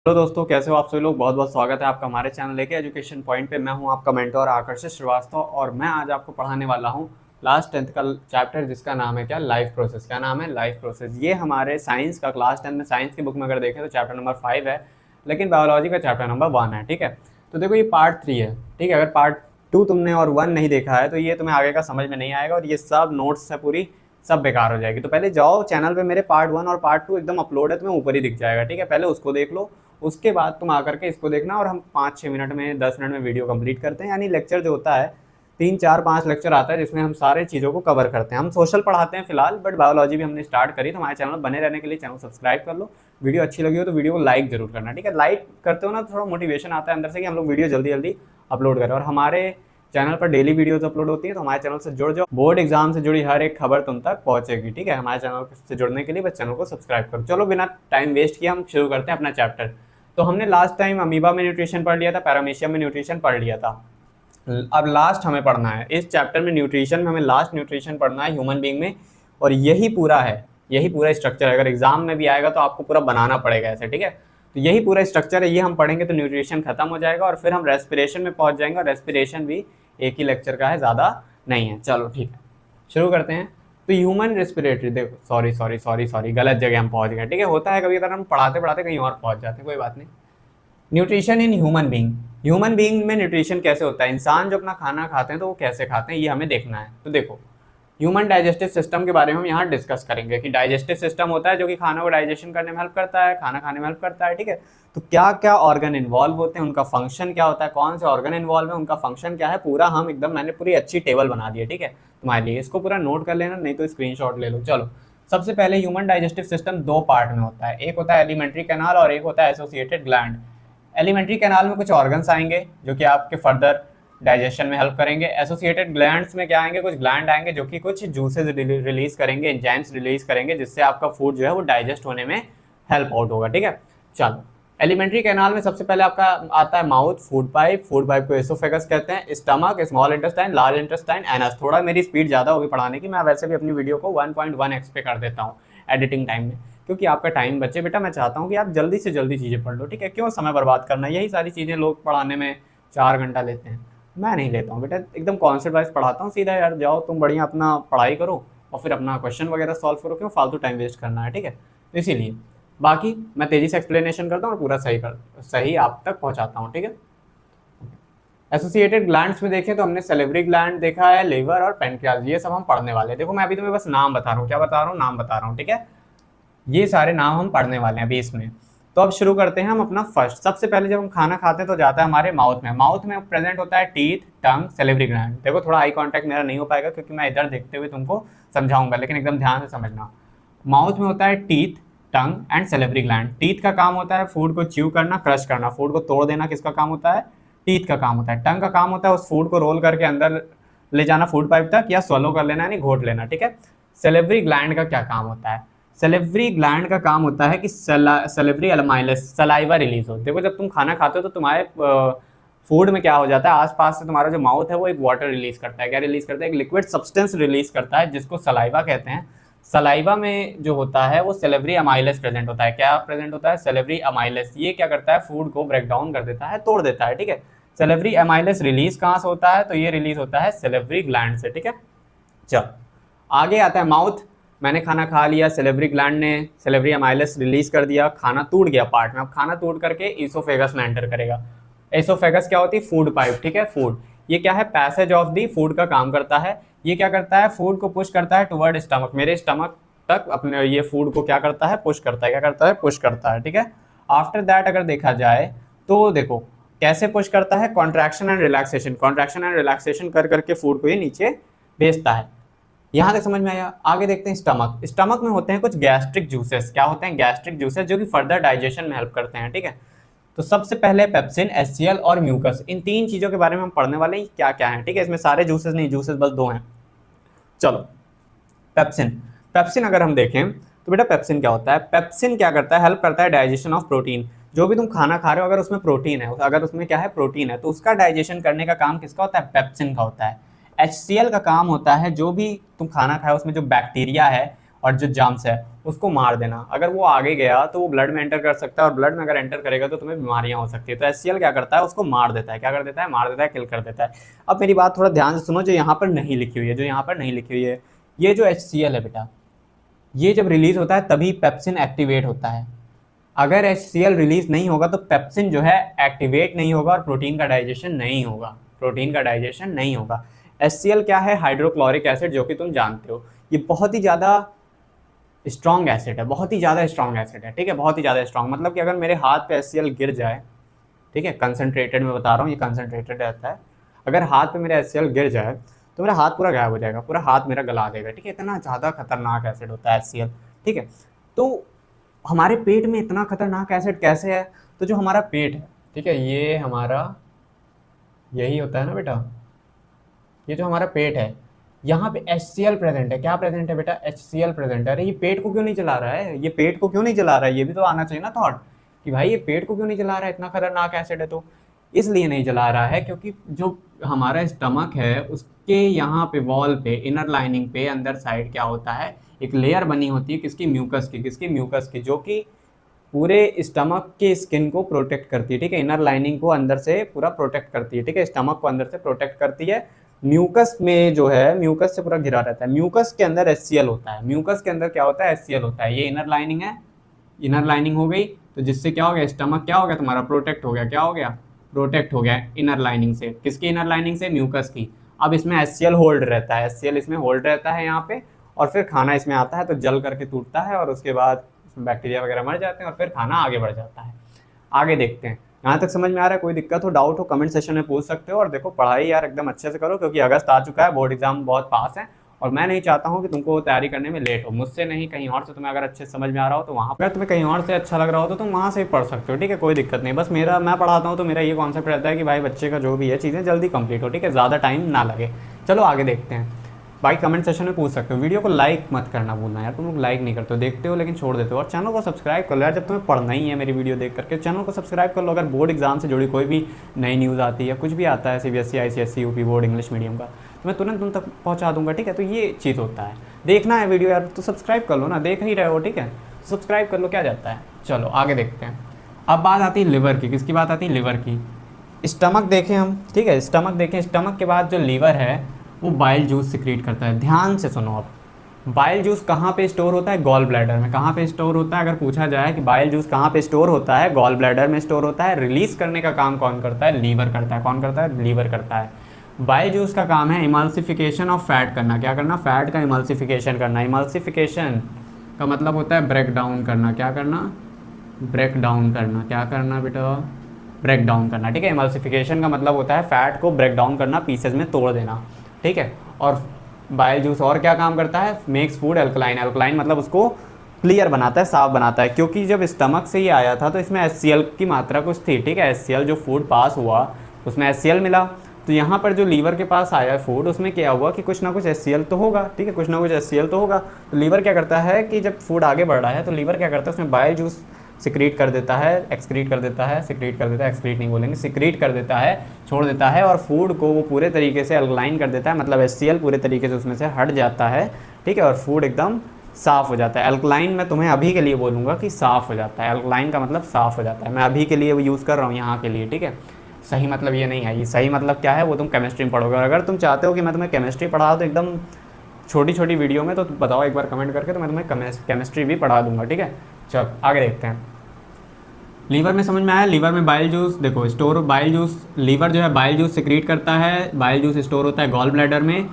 Hello दोस्तों, कैसे हो आप सभी लोग। बहुत बहुत स्वागत है आपका हमारे चैनल लेके एजुकेशन पॉइंट पे। मैं हूं आपका मेंटोर आकर्षित श्रीवास्तव और मैं आज आपको पढ़ाने वाला हूं क्लास 10th का चैप्टर जिसका नाम है क्या, लाइफ प्रोसेस। क्या नाम है? Life process. ये हमारे साइंस का क्लास 10 में साइंस की बुक में अगर देखें तो चैप्टर नंबर 5 है, लेकिन बायोलॉजी का चैप्टर नंबर 1 है। ठीक है, तो देखो ये पार्ट 3 है। ठीक है, अगर पार्ट 2 तुमने और 1 नहीं देखा है तो ये तुम्हें आगे का समझ में नहीं आएगा और ये सब नोट्स है पूरी सब बेकार हो जाएगी। तो पहले जाओ चैनल पे, मेरे पार्ट 1 और पार्ट 2 एकदम अपलोड है, तुम्हें ऊपर ही दिख जाएगा। ठीक है, पहले उसको देख लो, उसके बाद तुम आकर के इसको देखना और हम 5-6 मिनट में 10 मिनट में वीडियो कंप्लीट करते हैं। यानी लेक्चर जो होता है 3-4-5 लेक्चर आता है जिसमें हम सारे चीज़ों को कवर करते हैं। हम सोशल पढ़ाते हैं फिलहाल, बट बायोलॉजी भी हमने स्टार्ट करी। तो हमारे चैनल बने रहने के लिए चैनल सब्सक्राइब कर लो। वीडियो अच्छी लगी हो तो वीडियो को लाइक जरूर करना। ठीक है, लाइक करते हो ना तो थोड़ा मोटिवेशन आता है अंदर से कि हम लोग वीडियो जल्दी जल्दी अपलोड करें। और हमारे चैनल पर डेली वीडियोस अपलोड होती है, तो हमारे चैनल से जुड़ जाओ। बोर्ड एग्जाम से जुड़ी हर एक खबर तुम तक पहुंचेगी। ठीक है, हमारे चैनल से जुड़ने के लिए बस चैनल को सब्सक्राइब करो। चलो बिना टाइम वेस्ट किए हम शुरू करते हैं अपना चैप्टर। तो हमने लास्ट टाइम अमीबा में न्यूट्रिशन पढ़ लिया था, पैरामीशियम में न्यूट्रिशन पढ़ लिया था। अब लास्ट हमें पढ़ना है इस चैप्टर में न्यूट्रिशन में, हमें लास्ट न्यूट्रिशन पढ़ना है ह्यूमन बीइंग में। और यही पूरा है, यही पूरा स्ट्रक्चर है। अगर एग्जाम में भी आएगा तो आपको पूरा बनाना पड़ेगा ऐसे। ठीक है, तो यही पूरा स्ट्रक्चर है, ये हम पढ़ेंगे तो न्यूट्रिशन खत्म हो जाएगा और फिर हम रेस्पिरेशन में पहुंच जाएंगे। और रेस्पिरेशन भी एक ही लेक्चर का है, ज़्यादा नहीं है। चलो ठीक है, शुरू करते हैं। तो ह्यूमन रेस्पिरेटरी, देखो सॉरी गलत जगह हम पहुंच गए। ठीक है, होता है कभी अगर हम पढ़ाते पढ़ाते कहीं और पहुंच जाते हैं, कोई बात नहीं। Nutrition in human being. Human being में न्यूट्रिशन कैसे होता है, इंसान जो अपना खाना खाते हैं तो वो कैसे खाते हैं, ये हमें देखना है। तो देखो, ह्यूमन डाइजेस्टिव सिस्टम के बारे में हम यहाँ डिस्कस करेंगे कि डाइजेस्टिव सिस्टम होता है जो कि खाना को डाइजेशन करने में हेल्प करता है, खाना खाने में हेल्प करता है। ठीक है, तो क्या क्या ऑर्गन इन्वॉल्व होते हैं, उनका फंक्शन क्या होता है, कौन से ऑर्गन इन्वॉल्व है, उनका फंक्शन क्या है, पूरा हम एकदम, मैंने पूरी अच्छी टेबल बना दी है। ठीक है, तुम्हारे लिए इसको पूरा नोट कर लेना, नहीं तो स्क्रीनशॉट ले लो। चलो, सबसे पहले ह्यूमन डाइजेस्टिव सिस्टम दो पार्ट में होता है, एक होता है एलिमेंट्री कैनाल और एक होता है एसोसिएटेड ग्लैंड। एलिमेंट्री कैनाल में कुछ ऑर्गन्स आएंगे जो कि आपके फर्दर डाइजेशन में हेल्प करेंगे। एसोसिएटेड ग्लैंड्स में क्या आएंगे, कुछ ग्लैंड आएंगे जो कि कुछ जूसेस रिलीज करेंगे, एंजाइम्स रिलीज करेंगे, जिससे आपका फूड जो है वो डाइजेस्ट होने में हेल्प आउट होगा। ठीक है, चलो, एलिमेंट्री कैनाल में सबसे पहले आपका आता है mouth, food pipe. Food pipe को एसोफेगस कहते हैं, stomach, small intestine, large intestine, anus. थोड़ा मेरी स्पीड ज़्यादा होगी पढ़ाने की, मैं वैसे भी अपनी वीडियो को 1.1x पे कर देता हूँ एडिटिंग टाइम में, क्योंकि आपका टाइम बचे। बेटा मैं चाहता हूँ कि आप जल्दी से जल्दी चीज़ें पढ़ लो। ठीक है, क्यों समय बर्बाद करना, यही सारी चीज़ें लोग पढ़ाने में 4 घंटा लेते हैं, मैं नहीं लेता हूँ बेटा। एकदम कॉन्सेप्ट वाइज पढ़ाता हूँ सीधा। यार जाओ तुम बढ़िया अपना पढ़ाई करो और फिर अपना क्वेश्चन वगैरह सॉल्व करो, क्यों फालतू टाइम वेस्ट करना है। ठीक है, तो इसीलिए बाकी मैं तेज़ी से एक्सप्लेनेशन करता हूँ और पूरा सही आप तक पहुँचाता हूँ। ठीक है, एसोसिएटेड ग्लैंड्स में देखें तो हमने सेलेवरी ग्लैंड देखा है, लिवर और पेनक्रियाज, ये सब हम पढ़ने वाले हैं। देखो मैं अभी तुम्हें बस नाम बता रहा हूँ, क्या बता रहा हूँ, नाम बता रहा हूँ। ठीक है, ये सारे नाम हम पढ़ने वाले हैं अभी इसमें। तो अब शुरू करते हैं हम अपना फर्स्ट। सबसे पहले जब हम खाना खाते हैं तो जाता है हमारे माउथ में। माउथ में प्रेजेंट होता है टीथ, टंग, सेलेवरी ग्लैंड। देखो थोड़ा आई कांटेक्ट मेरा नहीं हो पाएगा क्योंकि मैं इधर देखते हुए तुमको समझाऊंगा, लेकिन एकदम ध्यान से समझना। माउथ में होता है teeth, tongue and salivary gland. Teeth का काम होता है फूड को च्यू करना, क्रश करना, फूड को तोड़ देना, किसका काम होता है, टीथ का काम होता है। टंग का काम होता है उस फूड को रोल करके अंदर ले जाना फूड पाइप तक, या स्वलो कर लेना यानी घोट लेना। ठीक है, सेलेवरी ग्लैंड का क्या काम होता है, सेलेवरी ग्लैंड का काम होता है कि सेलेवरी एमाइलस, सलाइवा रिलीज हो। देखो जब तुम खाना खाते हो तो तुम्हारे फूड में क्या हो जाता है, आसपास से तुम्हारा जो माउथ है वो एक वाटर रिलीज करता है। क्या रिलीज करता है, एक लिक्विड सब्सटेंस रिलीज करता है जिसको सलाइवा कहते हैं। सलाइवा में जो होता है वो सेलेवरी अमाइलस प्रेजेंट होता है। क्या प्रेजेंट होता है, सेलेवरी अमाइलस। ये क्या करता है, फूड को ब्रेक डाउन कर देता है, तोड़ देता है। ठीक है, सेलेवरी अमाइलस रिलीज कहाँ से होता है, तो ये रिलीज होता है सेलेवरी ग्लैंड से। ठीक है, चलो आगे आता है माउथ। मैंने खाना खा लिया, सेलेवरी ग्लैंड ने सेलेवरी अमाइलस रिलीज कर दिया, खाना टूट गया पार्ट में। अब खाना टूट करके ईसोफेगस में एंटर करेगा। एसोफेगस क्या होती है, फूड पाइप। ठीक है, फूड, ये क्या है, पैसेज ऑफ दी फूड का काम करता है। ये क्या करता है, फूड को पुश करता है टुवर्ड स्टमक, मेरे स्टमक तक अपने ये फूड को क्या करता है, पुश करता है। क्या करता है, पुश करता है। ठीक है, आफ्टर दैट अगर देखा जाए तो देखो कैसे पुश करता है, contraction and relaxation. Contraction and relaxation कर करके फूड को ये नीचे भेजता है। यहाँ तक समझ में आया। आगे देखते हैं स्टमक। स्टमक में होते हैं कुछ गैस्ट्रिक जूसेस। क्या होते हैं, गैस्ट्रिक जूसेस, जो कि फर्दर डाइजेशन में हेल्प करते हैं। ठीक है, तो सबसे पहले पेप्सिन, एचसीएल और म्यूकस, इन 3 चीज़ों के बारे में हम पढ़ने वाले हैं क्या क्या है। ठीक है, इसमें सारे जूसेस नहीं, जूसेस बस 2 हैं। चलो, पेप्सिन। पेप्सिन अगर हम देखें तो बेटा पेप्सिन क्या होता है, पेप्सिन क्या करता है, हेल्प करता है डाइजेशन ऑफ प्रोटीन। जो भी तुम खाना खा रहे हो अगर उसमें प्रोटीन है, अगर उसमें क्या है, प्रोटीन है, तो उसका डाइजेशन करने का काम किसका होता है, पेप्सिन का होता है। HCl का काम होता है जो भी तुम खाना खाए उसमें जो बैक्टीरिया है और जो जर्म्स है उसको मार देना। अगर वो आगे गया तो वो ब्लड में एंटर कर सकता है, और ब्लड में अगर एंटर करेगा तो तुम्हें बीमारियां हो सकती है। तो HCl क्या करता है, उसको मार देता है। क्या कर देता है, मार देता है, किल कर देता है। अब मेरी बात थोड़ा ध्यान से सुनो, जो यहाँ पर नहीं लिखी हुई है, जो यहाँ पर नहीं लिखी हुई है, ये जो HCl है बेटा, ये जब रिलीज होता है तभी पेप्सिन एक्टिवेट होता है। अगर HCl रिलीज नहीं होगा तो पेप्सिन जो है एक्टिवेट नहीं होगा और प्रोटीन का डाइजेशन नहीं होगा, प्रोटीन का डाइजेशन नहीं होगा। HCl क्या है, हाइड्रोक्लोरिक एसिड, जो कि तुम जानते हो। ये बहुत ही ज़्यादा स्ट्रॉन्ग एसिड है, बहुत ही ज़्यादा स्ट्रॉन्ग एसिड है, ठीक है, बहुत ही ज़्यादा स्ट्रॉन्ग। मतलब कि अगर मेरे हाथ पे HCl गिर जाए, ठीक है, कंसनट्रेटेड में बता रहा हूँ, ये कंसनट्रेटेड रहता है। अगर हाथ पे मेरे HCl गिर जाए तो मेरा हाथ पूरा गायब हो जाएगा, पूरा हाथ मेरा गला देगा, ठीक है। इतना ज़्यादा खतरनाक एसिड होता है HCl, ठीक है। तो हमारे पेट में इतना खतरनाक एसिड कैसे है, तो जो हमारा पेट है, ठीक है, ये हमारा यही होता है ना बेटा, ये जो हमारा पेट है, यहाँ पे HCl प्रेजेंट है। क्या प्रेजेंट है बेटा, HCl प्रेजेंट है। अरे ये पेट को क्यों नहीं जला रहा है, ये पेट को क्यों नहीं जला रहा है, ये भी तो आना चाहिए ना थॉट कि भाई ये पेट को क्यों नहीं जला रहा है, इतना खतरनाक एसिड है। तो इसलिए नहीं जला रहा है क्योंकि जो हमारा स्टमक है उसके यहाँ पे वॉल पे, इनर लाइनिंग पे, अंदर साइड क्या होता है, एक लेयर बनी होती है किसकी, म्यूकस की, किसकी, म्यूकस की, जो कि पूरे स्टमक के स्किन को प्रोटेक्ट करती है, ठीक है। इनर लाइनिंग को अंदर से पूरा प्रोटेक्ट करती है, ठीक है, स्टमक को अंदर से प्रोटेक्ट करती है। म्यूकस में जो है, म्यूकस से पूरा घिरा रहता है। म्यूकस के अंदर HCl होता है, म्यूकस के अंदर क्या होता है, HCl होता है। ये इनर लाइनिंग है, इनर लाइनिंग हो गई, तो जिससे क्या हो गया, स्टमक क्या हो गया तुम्हारा, प्रोटेक्ट हो गया। क्या हो गया, प्रोटेक्ट हो गया इनर लाइनिंग से। किसकी इनर लाइनिंग से, म्यूकस की। अब इसमें HCl होल्ड रहता है, HCl इसमें होल्ड रहता है यहाँ पे, और फिर खाना इसमें आता है तो जल करके टूटता है, और उसके बाद बैक्टीरिया वगैरह मर जाते हैं, और फिर खाना आगे बढ़ जाता है। आगे देखते हैं, यहाँ तक समझ में आ रहा है। कोई दिक्कत हो, डाउट हो, कमेंट सेशन में पूछ सकते हो। और देखो पढ़ाई यार एकदम अच्छे से करो, क्योंकि अगस्त आ चुका है, बोर्ड एग्जाम बहुत पास है, और मैं नहीं चाहता हूँ कि तुमको तैयारी करने में लेट हो। मुझसे नहीं, कहीं और से तुम्हें अगर अच्छे से समझ में आ रहा हो तो वहाँ पर, तुम्हें कहीं और से अच्छा लग रहा हो तो तुम वहाँ से पढ़ सकते हो, ठीक है, कोई दिक्कत नहीं। बस मैं पढ़ाता हूँ तो मेरा ये कॉन्सेप्ट रहता है कि भाई बच्चे का जो भी है चीज़ें जल्दी कंप्लीट हो, ठीक है, ज़्यादा टाइम ना लगे। चलो आगे देखते हैं। भाई कमेंट सेशन में पूछ सकते हो। वीडियो को लाइक मत करना भूलना यार, तुम लोग लाइक नहीं करते हो, देखते हो लेकिन छोड़ देते हो। और चैनल को सब्सक्राइब कर लो यार, जब तुम्हें पढ़ना ही है मेरी वीडियो देख करके, चैनल को सब्सक्राइब कर लो। अगर बोर्ड एग्जाम से जुड़ी कोई भी नई न्यूज़ आती है, कुछ भी आता है CBSE ICSE UP board English medium का, तो मैं तुरंत तुम तक पहुँचा दूंगा, ठीक है। तो ये चीज़ होता है, देखना है वीडियो यार तो सब्सक्राइब कर लो ना, देख ही रहे हो, ठीक है, सब्सक्राइब कर लो, क्या जाता है। चलो आगे देखते हैं। अब बात आती है लिवर की। किसकी बात आती है, लिवर की। स्टमक देखें हम, ठीक है, स्टमक देखें। स्टमक के बाद जो लीवर है वो बाइल जूस सिक्रीट करता है। ध्यान से सुनो अब, बाइल जूस कहाँ पे स्टोर होता है, गॉल ब्लैडर में। कहाँ पे स्टोर होता है, अगर पूछा जाए कि बाइल जूस कहाँ पे स्टोर होता है, गॉल ब्लैडर में स्टोर होता है। रिलीज करने का काम कौन करता है, लीवर करता है। कौन करता है, लीवर करता है। बाइल जूस का काम है इमल्सिफिकेशन ऑफ फैट करना। क्या करना, फैट का इमल्सिफिकेशन करना। इमल्सिफिकेशन का मतलब होता है ब्रेक डाउन करना। क्या करना, ब्रेक डाउन करना। क्या करना बेटा, ब्रेक डाउन करना, ठीक है। इमल्सिफिकेशन का मतलब होता है फैट को ब्रेक डाउन करना, पीसेज में तोड़ देना, ठीक है। और बाइल जूस और क्या काम करता है, मेक्स फूड एल्कलाइन। एल्कलाइन मतलब उसको क्लियर बनाता है, साफ बनाता है। क्योंकि जब स्टमक से ये आया था तो इसमें HCl की मात्रा कुछ थी, ठीक है। HCl जो फूड पास हुआ उसमें HCl मिला, तो यहाँ पर जो लीवर के पास आया फूड उसमें क्या हुआ कि कुछ ना कुछ HCl तो होगा, ठीक है, कुछ ना कुछ HCl तो होगा। तो लीवर क्या करता है कि जब फूड आगे बढ़ रहा है तो लीवर क्या करता है, उसमें बाइल जूस सिक्रीट कर देता है, एक्सक्रीट कर देता है, सिक्रीट कर देता है, एक्सक्रीट नहीं बोलेंगे, सिक्रीट कर देता है, छोड़ देता है, और फूड को वो पूरे तरीके से अल्कलाइन कर देता है। मतलब HCl पूरे तरीके से उसमें से हट जाता है, ठीक है, और फूड एकदम साफ़ हो जाता है। अल्कलाइन मैं तुम्हें अभी के लिए बोलूँगा कि साफ़ हो जाता है। अल्कलाइन का मतलब साफ़ हो जाता है, मैं अभी के लिए वो यूज़ कर रहा हूँ यहाँ के लिए, ठीक है। सही मतलब ये नहीं है, ये सही मतलब क्या है वो तुम केमिस्ट्री में पढ़ोगे। और अगर तुम चाहते हो कि मैं तुम्हें केमिस्ट्री पढ़ा तो एकदम छोटी छोटी वीडियो में, तो बताओ एक बार कमेंट करके, तो मैं तुम्हें केमिस्ट्री भी पढ़ा दूंगा, ठीक है। चल आगे देखते हैं। लीवर में समझ में आया। लीवर में बाइल जूस देखो स्टोर, बाइल जूस, लीवर जो है बाइल जूस सिक्रीट करता है, बाइल जूस स्टोर होता है गॉल ब्लैडर में।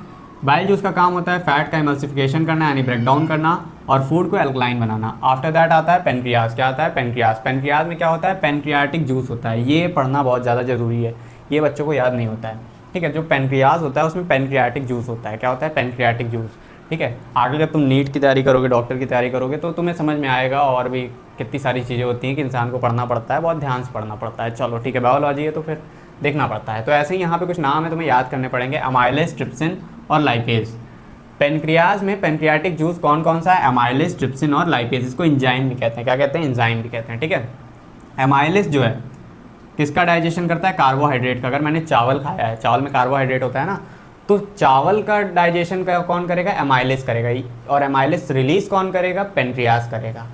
बाइल जूस का काम होता है फैट का इमल्सिफिकेशन करना, यानी ब्रेक डाउन करना, और फूड को एल्कलाइन बनाना। आफ्टर दैट आता है पेनक्रियाज। क्या आता है, पेनक्रियाज। पेनक्रियाज में क्या होता है, पेनक्रियाटिक जूस होता है। ये पढ़ना बहुत ज़्यादा ज़रूरी है, ये बच्चों को याद नहीं होता है, ठीक है। जो पेनक्रियाज होता है उसमें पेनक्रियाटिक जूस होता है। क्या होता है, पेनक्रियाटिक जूस, ठीक है। आगे जब तुम नीट की तैयारी करोगे, डॉक्टर की तैयारी करोगे, तो तुम्हें समझ में आएगा। और भी कितनी सारी चीज़ें होती हैं कि इंसान को पढ़ना पड़ता है, बहुत ध्यान से पढ़ना पड़ता है। चलो ठीक है, बायोलॉजी है तो फिर देखना पड़ता है। तो ऐसे ही यहाँ पे कुछ नाम है तुम्हें याद करने पड़ेंगे, अमाइलेज, ट्रिप्सिन और लाइपेज। पेनक्रियाज में पेनक्रियाटिक जूस कौन कौन सा है, अमाइलेज, ट्रिप्सिन और लाइपेज। इसको इंजाइम भी कहते हैं। क्या कहते हैं, इंजाइम भी कहते हैं, ठीक है। अमाइलेज जो है किसका डाइजेशन करता है, कार्बोहाइड्रेट का। अगर मैंने चावल खाया है, चावल में कार्बोहाइड्रेट होता है ना, तो चावल का डाइजेशन का कौन करेगा, एमाइलेज करेगा, और एमाइलेज रिलीज कौन करेगा, पेनक्रियास करेगा।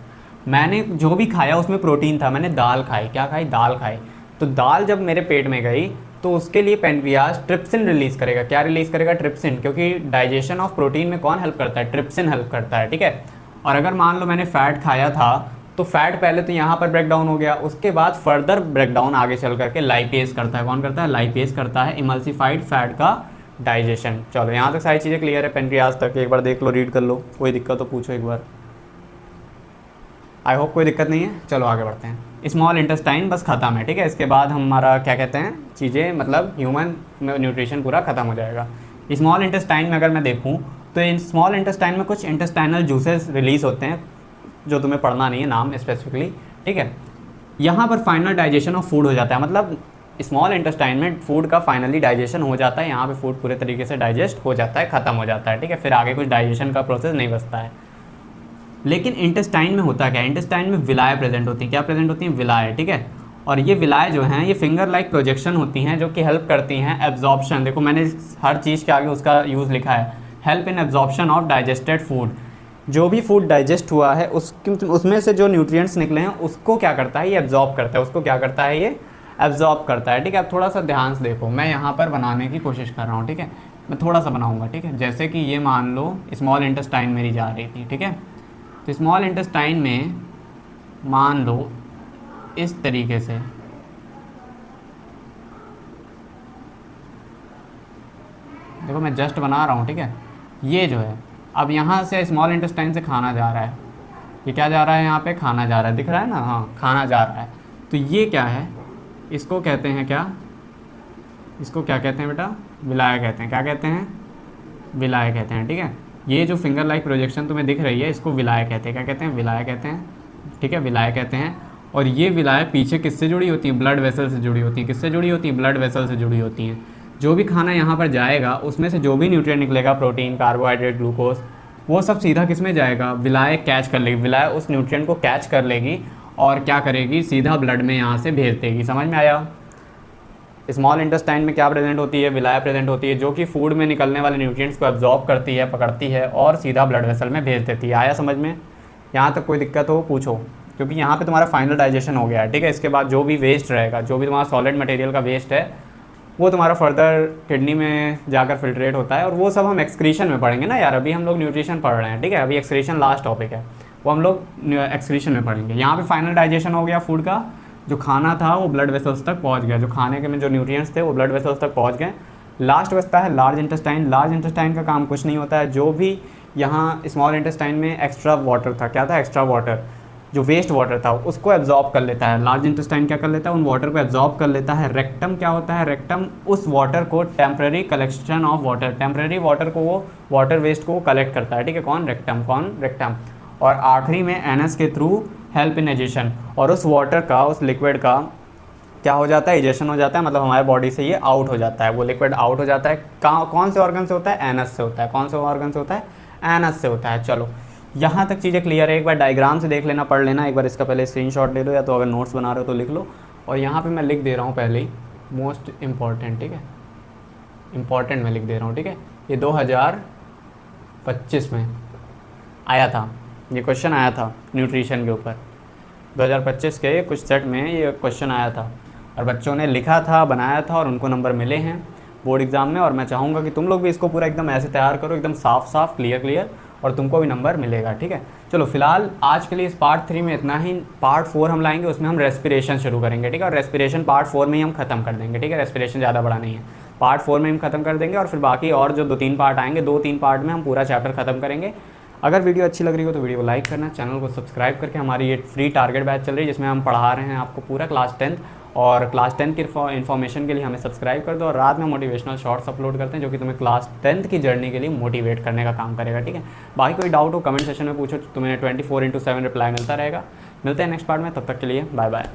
मैंने जो भी खाया उसमें प्रोटीन था, मैंने दाल खाई, क्या खाई, दाल खाई, तो दाल जब मेरे पेट में गई तो उसके लिए पेनक्रियास ट्रिप्सिन रिलीज़ करेगा। क्या रिलीज़ करेगा, ट्रिप्सिन, क्योंकि डाइजेशन ऑफ प्रोटीन में कौन हेल्प करता है, ट्रिप्सिन हेल्प करता है, ठीक है। और अगर मान लो मैंने फ़ैट खाया था तो फैट पहले तो यहाँ पर ब्रेक डाउन हो गया, उसके बाद फर्दर ब्रेक डाउन आगे चल करके लाइपेज करता है, कौन करता है, लाइपेज करता है इमल्सिफाइड फैट का डाइजेशन। चलो यहाँ तक सारी चीज़ें क्लियर है, पेनक्रियास तक एक बार देख लो, रीड कर लो, कोई दिक्कत तो पूछो एक बार। आई होप कोई दिक्कत नहीं है। चलो आगे बढ़ते हैं। स्मॉल इंटेस्टाइन बस ख़त्म है, ठीक है। इसके बाद हमारा क्या कहते हैं चीज़ें, मतलब ह्यूमन न्यूट्रिशन पूरा ख़त्म हो जाएगा। स्मॉल इंटेस्टाइन में अगर मैं देखूँ तो इन स्मॉल इंटेस्टाइन में कुछ इंटेस्टाइनल जूसेस रिलीज़ होते हैं जो तुम्हें पढ़ना नहीं है नाम स्पेसिफिकली, ठीक है। यहाँ पर फाइनल डाइजेशन ऑफ फूड हो जाता है, मतलब स्मॉल इंटेस्टाइन में फूड का फाइनली डाइजेशन हो जाता है, यहाँ पे फूड पूरे तरीके से डाइजेस्ट हो जाता है, ख़त्म हो जाता है, ठीक है। फिर आगे कुछ डाइजेशन का प्रोसेस नहीं बचता है। लेकिन इंटेस्टाइन में होता क्या है, इंटेस्टाइन में विलाय प्रेजेंट होती हैं, क्या प्रेजेंट होती हैं, विलाय, ठीक है। और ये विलाय जो हैं ये फिंगर लाइक प्रोजेक्शन होती हैं जो कि हेल्प करती हैं एब्जॉर्प्शन। देखो मैंने हर चीज़ के आगे उसका यूज़ लिखा है, help in absorption of digested food. जो भी फूड डाइजेस्ट हुआ है उसमें से जो न्यूट्रिएंट्स निकले हैं उसको क्या करता है, ये एब्जॉर्ब करता है, उसको क्या करता है, ये एब्जॉर्ब करता है, ठीक है। अब थोड़ा सा ध्यान से देखो, मैं यहाँ पर बनाने की कोशिश कर रहा हूँ, ठीक है। मैं थोड़ा सा बनाऊँगा, ठीक है। जैसे कि ये मान लो स्मॉल इंटेस्टाइन मेरी जा रही थी, ठीक है। तो स्मॉल इंटेस्टाइन में मान लो इस तरीके से, देखो मैं जस्ट बना रहा हूँ, ठीक है। ये जो है अब यहाँ से स्मॉल इंटेस्टाइन से खाना जा रहा है, ये क्या जा रहा है, यहाँ पे खाना जा रहा है, दिख रहा है ना, हाँ खाना जा रहा है। तो ये क्या है, इसको कहते हैं क्या, इसको क्या कहते हैं बेटा, विलाय कहते हैं, क्या कहते हैं, विलाय कहते हैं, ठीक है। ये जो फिंगर लाइक प्रोजेक्शन तुम्हें दिख रही है इसको विलाय कहते हैं, क्या कहते हैं, विलाय कहते हैं, ठीक है, विलाय कहते हैं। और ये विलाय पीछे किससे जुड़ी होती है, ब्लड वेसल से जुड़ी होती है, किससे जुड़ी होती है, ब्लड वेसल से जुड़ी होती हैं। जो भी खाना यहाँ पर जाएगा उसमें से जो भी न्यूट्रिएंट निकलेगा, प्रोटीन, कार्बोहाइड्रेट, ग्लूकोज, वो सब सीधा किस में जाएगा, विलाय कैच कर लेगी, विलाय उस न्यूट्रिएंट को कैच कर लेगी और क्या करेगी, सीधा ब्लड में यहाँ से भेज देगी। समझ में आया। स्मॉल इंटेस्टाइन में क्या प्रेजेंट होती है, विलाय प्रेजेंट होती है, जो कि फूड में निकलने वाले न्यूट्रिएंट्स को एब्जॉर्ब करती है, पकड़ती है और सीधा ब्लड वेसल में भेज देती है। आया समझ में। यहाँ तक कोई दिक्कत हो पूछो, क्योंकि यहाँ पे तुम्हारा फाइनल डाइजेशन हो गया है, ठीक है। इसके बाद जो भी वेस्ट रहेगा, जो भी तुम्हारा सॉलिड मटेरियल का वेस्ट है, वो तुम्हारा फर्दर किडनी में जाकर फिल्ट्रेट होता है, और वो सब हम एक्सक्रीशन में पढ़ेंगे ना यार, अभी हम लोग न्यूट्रिशन पढ़ रहे हैं, ठीक है। अभी एक्सक्रीशन लास्ट टॉपिक है, वो हम लोग एक्सक्रीशन में पढ़ेंगे। यहाँ पे फाइनल डाइजेशन हो गया फूड का, जो खाना था वो ब्लड वेसल्स तक पहुँच गया, जो खाने के में जो न्यूट्रिएंट्स थे वो ब्लड वेसल्स तक पहुँच गए। लास्ट बचता है लार्ज इंटेस्टाइन। लार्ज इंटेस्टाइन का काम कुछ नहीं होता है, जो भी यहाँ स्मॉल इंटेस्टाइन में एक्स्ट्रा वाटर था, क्या था, एक्स्ट्रा वाटर, जो वेस्ट वाटर था उसको एब्जॉर्ब कर लेता है। लार्ज इंटेस्टाइन क्या कर लेता है, उन वाटर को एब्जॉर्ब कर लेता है। रेक्टम क्या होता है, रेक्टम उस वाटर को, temporary collection of water, temporary water को, वो वाटर वेस्ट को कलेक्ट करता है, ठीक है। कौन, रेक्टम, कौन, रेक्टम। और आखिरी में एनएस के थ्रू हेल्प इन एजेशन, और उस वाटर का, उस लिक्विड का क्या हो जाता है, एजेशन हो जाता है, मतलब हमारे बॉडी से ये आउट हो जाता है, वो लिक्विड आउट हो जाता है। कौन से ऑर्गन से होता है, एनएस से होता है। कौन से ऑर्गन से होता है, एनएस से होता है। चलो यहाँ तक चीज़ें क्लियर है। एक बार डायग्राम से देख लेना, पढ़ लेना एक बार, इसका पहले स्क्रीनशॉट ले लो, या तो अगर नोट्स बना रहे हो तो लिख लो। और यहाँ पे मैं लिख दे रहा हूँ पहले ही मोस्ट इम्पॉर्टेंट, ठीक है, इम्पॉर्टेंट मैं लिख दे रहा हूँ, ठीक है। ये 2025 में आया था, ये क्वेश्चन आया था न्यूट्रिशन के ऊपर, 2025 के कुछ सेट में ये क्वेश्चन आया था, और बच्चों ने लिखा था, बनाया था, और उनको नंबर मिले हैं बोर्ड एग्ज़ाम में। और मैं चाहूँगा कि तुम लोग भी इसको पूरा एकदम ऐसे तैयार करो, एकदम साफ साफ, क्लियर क्लियर, और तुमको भी नंबर मिलेगा, ठीक है। चलो फिलहाल आज के लिए इस पार्ट 3 में इतना ही। पार्ट 4 हम लाएंगे, उसमें हम रेस्पिरेशन शुरू करेंगे, ठीक है। और रेस्पिरेशन पार्ट 4 में ही हम खत्म कर देंगे, ठीक है। रेस्पिरेशन ज़्यादा बड़ा नहीं है, पार्ट 4 में हम खत्म कर देंगे, और फिर बाकी और जो 2-3 पार्ट आएंगे, 2-3 पार्ट में हम पूरा चैप्टर खत्म करेंगे। अगर वीडियो अच्छी लग रही हो तो वीडियो को लाइक करना, चैनल को सब्सक्राइब करके, हमारी ये फ्री टारगेट बैच चल रही है जिसमें हम पढ़ा रहे हैं आपको पूरा क्लास 10, और क्लास 10 की इन्फॉर्मेशन के लिए हमें सब्सक्राइब कर दो। और रात में मोटिवेशनल शॉर्ट्स अपलोड करते हैं जो कि तुम्हें क्लास 10 की जर्नी के लिए मोटिवेट करने का काम करेगा, ठीक है। बाकी कोई डाउट हो कमेंट सेक्शन में पूछो, तुम्हें 24/7 रिप्लाई मिलता रहेगा। मिलते हैं नेक्स्ट पार्ट में, तब तक के लिए बाय बाय।